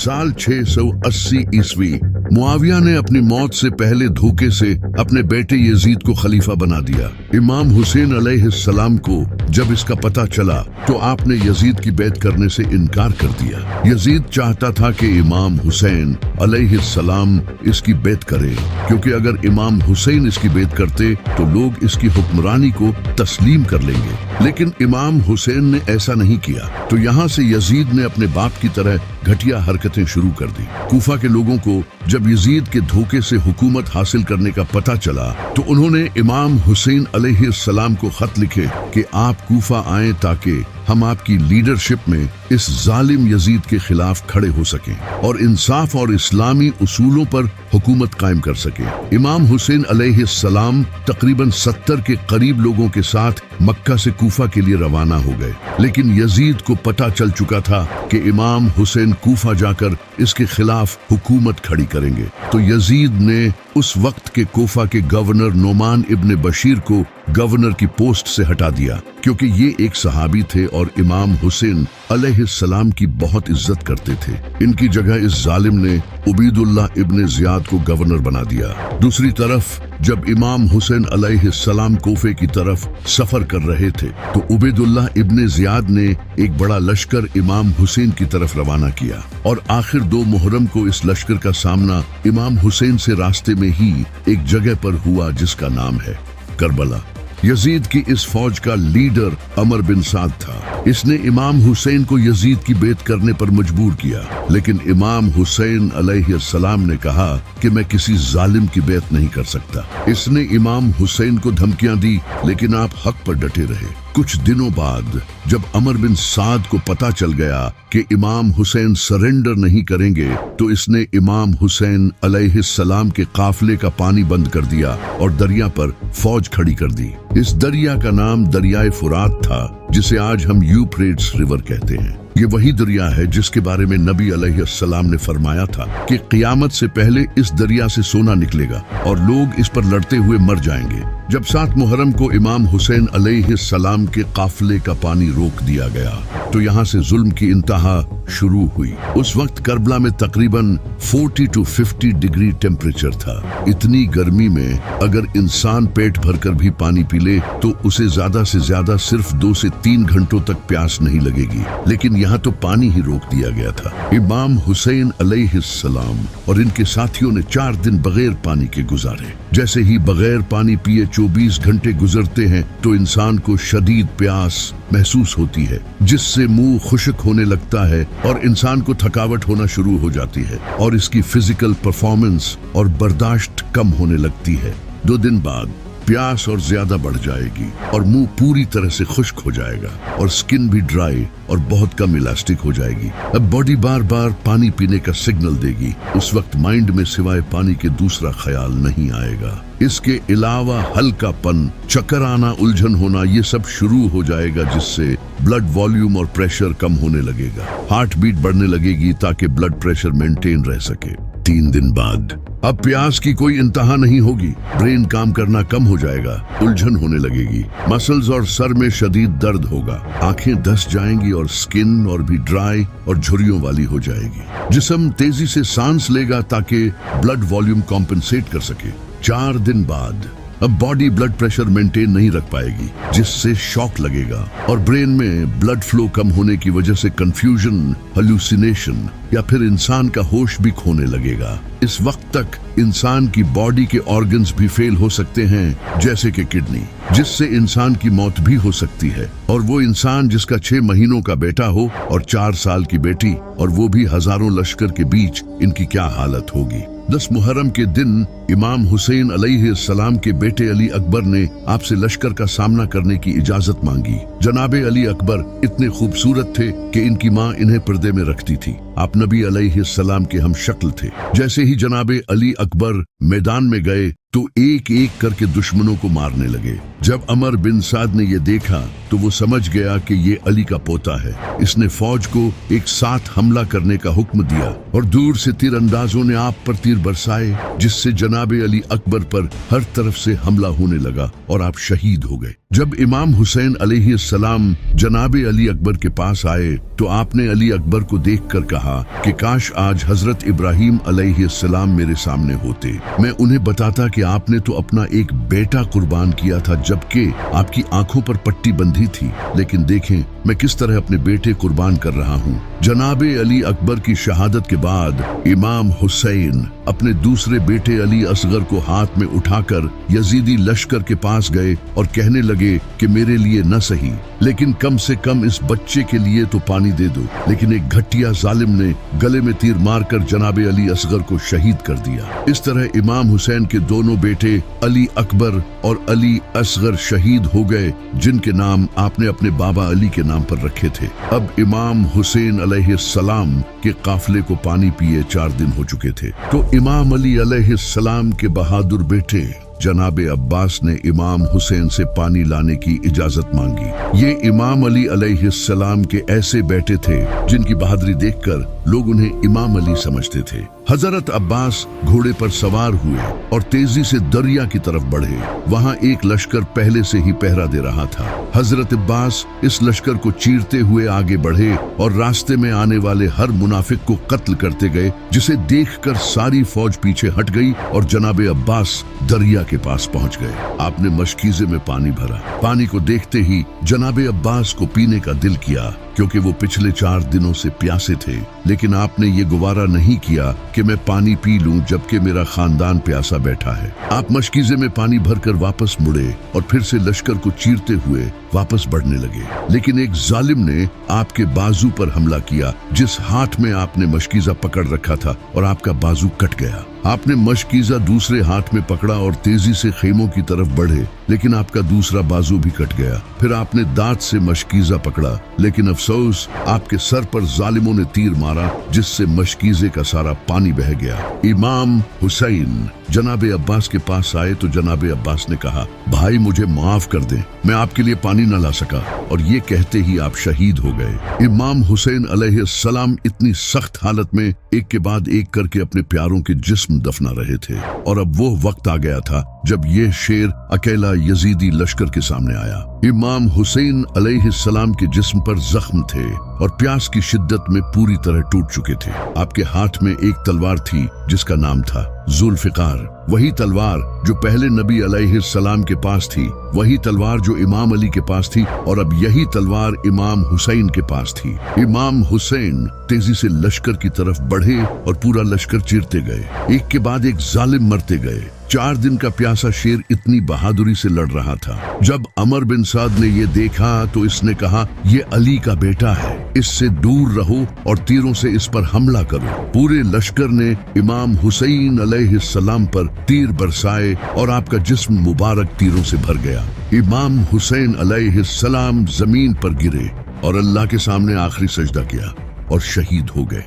साल 680 ईस्वी मुआविया ने अपनी मौत से पहले धोखे से अपने बेटे यजीद को खलीफा बना दिया। इमाम हुसैन अलैहिस्सलाम को जब इसका पता चला तो आपने यजीद की बैत करने से इनकार कर दिया। यजीद चाहता था कि इमाम हुसैन अलैहिस्सलाम इसकी बैत करे, क्योंकि अगर इमाम हुसैन इसकी बैत करते तो लोग इसकी हुक्मरानी को तस्लीम कर लेंगे। लेकिन इमाम हुसैन ने ऐसा नहीं किया, तो यहाँ से यजीद ने अपने बाप की तरह घटिया हरकतें शुरू कर दी। कूफा के लोगों को जब यजीद के धोखे से हुकूमत हासिल करने का पता चला तो उन्होंने इमाम हुसैन अलैहिस्सलाम को खत लिखे कि आप कूफा आएं ताकि हम आपकी लीडरशिप में इस जालिम यजीद के खिलाफ खड़े हो सकें और इंसाफ और इस्लामी उसूलों पर हुकूमत कायम कर सकें। इमाम हुसैन अलैहिस्सलाम तकरीबन 70 के करीब लोगों के साथ मक्का से कूफा के लिए रवाना हो गए, लेकिन यजीद को पता चल चुका था कि इमाम हुसैन कूफा जाकर इसके खिलाफ हुकूमत खड़ी करेंगे। तो यजीद ने उस वक्त के कूफा के गवर्नर नोमान इब्न बशीर को गवर्नर की पोस्ट से हटा दिया, क्योंकि ये एक सहाबी थे और इमाम हुसैन अलैहिस्सलाम की बहुत इज्जत करते थे। इनकी जगह इस जालिम ने उबैदुल्लाह इब्न जियाद को गवर्नर बना दिया। दूसरी तरफ जब इमाम हुसैन अलैहिस्सलाम कोफे की तरफ सफर कर रहे थे तो उबैदुल्लाह इब्न जियाद ने एक बड़ा लश्कर इमाम हुसैन की तरफ रवाना किया और आखिर 2 मुहर्रम को इस लश्कर का सामना इमाम हुसैन से रास्ते में ही एक जगह पर हुआ जिसका नाम है करबला। यजीद की इस फौज का लीडर अमर बिन साद था। इसने इमाम हुसैन को यजीद की बैत करने पर मजबूर किया, लेकिन इमाम हुसैन अलैहिस्सलाम ने कहा कि मैं किसी जालिम की बैत नहीं कर सकता। इसने इमाम हुसैन को धमकियां दी, लेकिन आप हक पर डटे रहे। कुछ दिनों बाद जब अमर बिन साद को पता चल गया कि इमाम हुसैन सरेंडर नहीं करेंगे तो इसने इमाम हुसैन अलैहिस्सलाम के काफिले का पानी बंद कर दिया और दरिया पर फौज खड़ी कर दी। इस दरिया का नाम दरियाए फुरात था, जिसे आज हम यूफ्रेट्स रिवर कहते हैं। ये वही दरिया है जिसके बारे में नबी अलैहिस्सलाम ने फरमाया था कि क़यामत से पहले इस दरिया से सोना निकलेगा और लोग इस पर लड़ते हुए मर जाएंगे। जब 7 मुहर्रम को इमाम हुसैन अलैहिस्सलाम के काफिले का पानी रोक दिया गया तो यहाँ से जुल्म की इंतहा शुरू हुई। उस वक्त करबला में तकरीबन 40 to 50 डिग्री टेम्परेचर था। इतनी गर्मी में अगर इंसान पेट भरकर भी पानी पी ले तो उसे ज्यादा से ज्यादा सिर्फ 2 से 3 घंटों तक प्यास नहीं लगेगी, लेकिन यहाँ तो पानी ही रोक दिया गया था। इमाम हुसैन अलैहिस्सलाम और इनके साथियों ने 4 दिन बगैर पानी के गुजारे। जैसे ही बगैर पानी पिए 24 घंटे गुजरते हैं तो इंसान को शदीद प्यास महसूस होती है, जिससे मुंह खुश्क होने लगता है और इंसान को थकावट होना शुरू हो जाती है और इसकी फिजिकल परफॉर्मेंस और बर्दाश्त कम होने लगती है। 2 दिन बाद प्यास और ज्यादा बढ़ जाएगी और मुंह पूरी तरह से खुश्क हो जाएगा और स्किन भी ड्राई और बहुत कम इलास्टिक हो जाएगी। अब बॉडी बार बार पानी पीने का सिग्नल देगी। उस वक्त माइंड में सिवाय पानी के दूसरा ख्याल नहीं आएगा। इसके अलावा हल्कापन, चक्कर आना, उलझन होना, ये सब शुरू हो जाएगा, जिससे ब्लड वॉल्यूम और प्रेशर कम होने लगेगा। हार्ट बीट बढ़ने लगेगी ताकि ब्लड प्रेशर मेंटेन रह सके। 3 दिन बाद अब प्यास की कोई इंतहा नहीं होगी। ब्रेन काम करना कम हो जाएगा, उलझन होने लगेगी, मसल्स और सर में शदीद दर्द होगा, आंखें धंस जाएंगी और स्किन और भी ड्राई और झुर्रियों वाली हो जाएगी। जिस्म तेजी से सांस लेगा ताकि ब्लड वॉल्यूम कॉम्पेंसेट कर सके। 4 दिन बाद अब बॉडी ब्लड प्रेशर मेंटेन नहीं रख पाएगी, जिससे शॉक लगेगा और ब्रेन में ब्लड फ्लो कम होने की वजह से कंफ्यूजन, हेलुसिनेशन या फिर इंसान का होश भी खोने लगेगा। इस वक्त तक इंसान की बॉडी के ऑर्गन्स भी फेल हो सकते हैं, जैसे कि किडनी, जिससे इंसान की मौत भी हो सकती है। और वो इंसान जिसका 6 महीनों का बेटा हो और 4 साल की बेटी, और वो भी हजारों लश्कर के बीच, इनकी क्या हालत होगी। 10 मुहर्रम के दिन इमाम हुसैन अलैहिस्सलाम के बेटे अली अकबर ने आपसे लश्कर का सामना करने की इजाजत मांगी। जनाबे अली अकबर इतने खूबसूरत थे कि इनकी माँ इन्हें पर्दे में रखती थी। आप नबी अलैहिस्सलाम के हम शक्ल थे। जैसे ही जनाबे अली अकबर मैदान में गए तो एक एक करके दुश्मनों को मारने लगे। जब अमर बिन साद ने यह देखा तो वो समझ गया कि ये अली का पोता है। इसने फौज को एक साथ हमला करने का हुक्म दिया और दूर से तीरंदाजों ने आप पर तीर बरसाए, जिससे जनाब अली अकबर पर हर तरफ से हमला होने लगा और आप शहीद हो गए। जब इमाम हुसैन अलैहिस्सलाम जनाब अली अकबर के पास आए तो आपने अली अकबर को देखकर कहा कि काश आज हजरत इब्राहिम अलैहिस्सलाम मेरे सामने होते, मैं उन्हें बताता कि आपने तो अपना एक बेटा कुर्बान किया था जबकि आपकी आंखों पर पट्टी बंधी थी, लेकिन देखें मैं किस तरह अपने बेटे कुर्बान कर रहा हूँ। जनाब अली अकबर की शहादत के बाद इमाम हुसैन अपने दूसरे बेटे अली असगर को हाथ में उठाकर यजीदी लश्कर के पास गए और कहने लगे कि मेरे लिए न सही लेकिन कम से कम इस बच्चे के लिए तो पानी दे दो। लेकिन एक घटिया जालिम ने गले में तीर मारकर जनाब अली असगर को शहीद कर दिया। इस तरह इमाम हुसैन के दोनों बेटे अली अकबर और अली असगर शहीद हो गए, जिनके नाम आपने अपने बाबा अली के नाम पर रखे थे। अब इमाम हुसैन अलैहिस्सलाम के काफिले को पानी पिए 4 दिन हो चुके थे, तो इमाम अली अलैहिस्सलाम के बहादुर बेटे जनाब अब्बास ने इमाम हुसैन से पानी लाने की इजाजत मांगी। ये इमाम अली अलैहिस्सलाम के ऐसे बेटे थे जिनकी बहादुरी देखकर लोग उन्हें इमाम अली समझते थे। हजरत अब्बास घोड़े पर सवार हुए और तेजी से दरिया की तरफ बढ़े। वहां एक लश्कर पहले से ही पहरा दे रहा था। हजरत अब्बास इस लश्कर को चीरते हुए आगे बढ़े और रास्ते में आने वाले हर मुनाफिक को कत्ल करते गए, जिसे देखकर सारी फौज पीछे हट गई और जनाब अब्बास दरिया के पास पहुंच गए। आपने मशकीजे में पानी भरा। पानी को देखते ही जनाब अब्बास को पीने का दिल किया, क्योंकि वो पिछले 4 दिनों से प्यासे थे। लेकिन आपने ये गुवारा नहीं किया कि मैं पानी पी लूं जबकि मेरा खानदान प्यासा बैठा है। आप मशकीजे में पानी भरकर वापस मुड़े और फिर से लश्कर को चीरते हुए वापस बढ़ने लगे। लेकिन एक जालिम ने आपके बाजू पर हमला किया, जिस हाथ में आपने मशकीजा पकड़ रखा था, और आपका बाजू कट गया। आपने मशकीजा दूसरे हाथ में पकड़ा और तेजी से खेमों की तरफ बढ़े, लेकिन आपका दूसरा बाजू भी कट गया। फिर आपने दांत से मशकीजा पकड़ा, लेकिन अफसोस आपके सर पर जालिमों ने तीर मारा, जिससे मशकीजे का सारा पानी बह गया। इमाम हुसैन जनाब अब्बास के पास आए तो जनाब अब्बास ने कहा, भाई मुझे माफ कर दें, मैं आपके लिए पानी न ला सका। और ये कहते ही आप शहीद हो गए। इमाम हुसैन अलैहिस्सलाम इतनी सख्त हालत में एक के बाद एक करके अपने प्यारों के जिस्म दफना रहे थे, और अब वो वक्त आ गया था जब ये शेर अकेला यजीदी लश्कर के सामने आया। इमाम हुसैन अलैहिस्सलाम के जिस्म पर जख्म थे और प्यास की शिद्दत में पूरी तरह टूट चुके थे। आपके हाथ में एक तलवार थी जिसका नाम था जुल्फिकार। वही तलवार जो पहले नबी अलैहिस्सलाम के पास थी, वही तलवार जो इमाम अली के पास थी, और अब यही तलवार इमाम हुसैन के पास थी। इमाम हुसैन तेजी से लश्कर की तरफ बढ़े और पूरा लश्कर चीरते गए। एक के बाद एक जालिम मरते गए। 4 दिन का प्यासा शेर इतनी बहादुरी से लड़ रहा था। जब अमर बिन साद ने ये देखा तो इसने कहा, ये अली का बेटा है, इससे दूर रहो और तीरों से इस पर हमला करो। पूरे लश्कर ने इमाम हुसैन अलैहिस्सलाम पर तीर बरसाए और आपका जिस्म मुबारक तीरों से भर गया। इमाम हुसैन अलैहिस्सलाम जमीन पर गिरे और अल्लाह के सामने आखिरी सजदा किया और शहीद हो गए।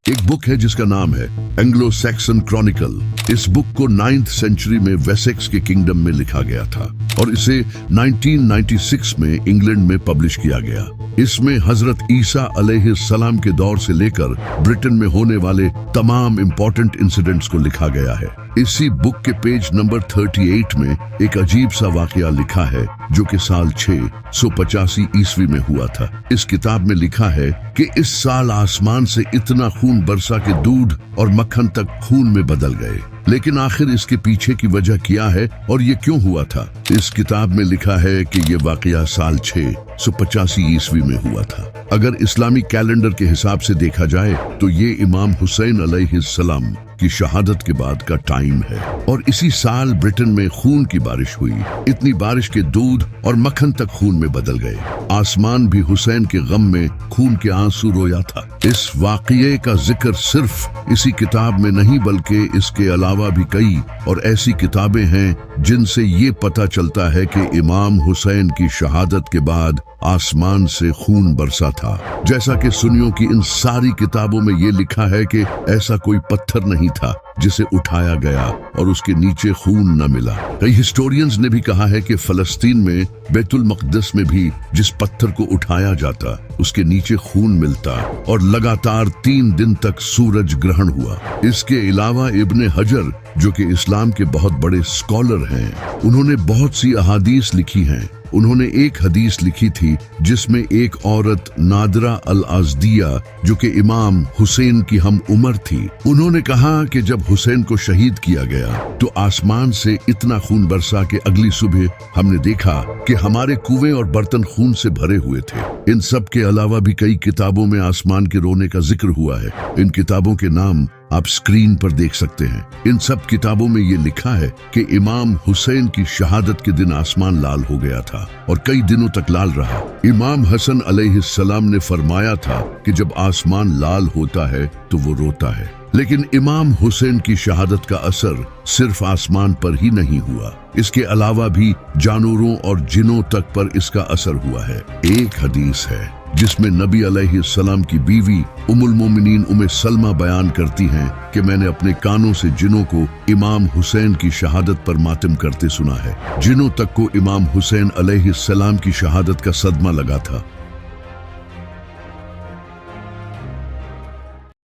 एक बुक है जिसका नाम है एंग्लो सैक्सन क्रॉनिकल। इस बुक को 9th सेंचुरी में वेसेक्स के किंगडम में लिखा गया था और इसे 1996 में इंग्लैंड में पब्लिश किया गया। इसमें हजरत ईसा अलैहिस्सलाम के दौर से लेकर ब्रिटेन में होने वाले तमाम इंपॉर्टेंट इंसिडेंट्स को लिखा गया है। इसी बुक के पेज नंबर 38 में एक अजीब सा वाकया लिखा है जो कि साल 685 ईस्वी में हुआ था। इस किताब में लिखा है कि इस साल आसमान से इतना खून बरसा कि दूध और मक्खन तक खून में बदल गए। लेकिन आखिर इसके पीछे की वजह क्या है और ये क्यों हुआ था? इस किताब में लिखा है कि ये वाकया साल 685 ईस्वी में हुआ था। अगर इस्लामी कैलेंडर के हिसाब से देखा जाए तो ये इमाम हुसैन अलैहिस्सलाम की शहादत के बाद का टाइम है और इसी साल ब्रिटेन में खून की बारिश हुई। इतनी बारिश के दूध और मक्खन तक खून में बदल गए। आसमान भी हुसैन के गम में खून के आंसू रोया था। इस वाकये का जिक्र सिर्फ इसी किताब में नहीं बल्कि इसके अलावा भी कई और ऐसी किताबें हैं जिनसे ये पता चलता है कि इमाम हुसैन की शहादत के बाद आसमान से खून बरसा था। जैसा कि सुन्नियों की इन सारी किताबों में ये लिखा है कि ऐसा कोई पत्थर नहीं था जिसे उठाया गया और उसके नीचे खून न मिला। कई हिस्टोरियंस ने भी कहा है कि फलस्तीन में बैतुल मक़दस में भी जिस पत्थर को उठाया जाता उसके नीचे खून मिलता और लगातार 3 दिन तक सूरज ग्रहण हुआ। इसके अलावा इब्ने हजर जो कि इस्लाम के बहुत बड़े स्कॉलर हैं, उन्होंने बहुत सी अहादीस लिखी हैं। उन्होंने एक हदीस लिखी थी जिसमें एक औरत नादरा अल अज़दिया जो कि इमाम हुसैन की हम उम्र थी, उन्होंने कहा कि जब हुसैन को शहीद किया गया तो आसमान से इतना खून बरसा कि अगली सुबह हमने देखा कि हमारे कुएं और बर्तन खून से भरे हुए थे। इन सब के अलावा भी कई किताबों में आसमान के रोने का जिक्र हुआ है। इन किताबों के नाम आप स्क्रीन पर देख सकते हैं। इन सब किताबों में ये लिखा है कि इमाम हुसैन की शहादत के दिन आसमान लाल हो गया था और कई दिनों तक लाल रहा। इमाम हसन अलैहिस्सलाम ने फरमाया था कि जब आसमान लाल होता है तो वो रोता है। लेकिन इमाम हुसैन की शहादत का असर सिर्फ आसमान पर ही नहीं हुआ, इसके अलावा भी जानवरों और जिनों तक पर इसका असर हुआ है। एक हदीस है जिसमें नबी अलैहिस्सलाम की बीवी उम्मुल मोमिनीन उम्मे सलमा बयान करती हैं कि मैंने अपने कानों से जिनों को इमाम हुसैन की शहादत पर मातम करते सुना है। जिनों तक को इमाम हुसैन अलैहिस्सलाम की शहादत का सदमा लगा था।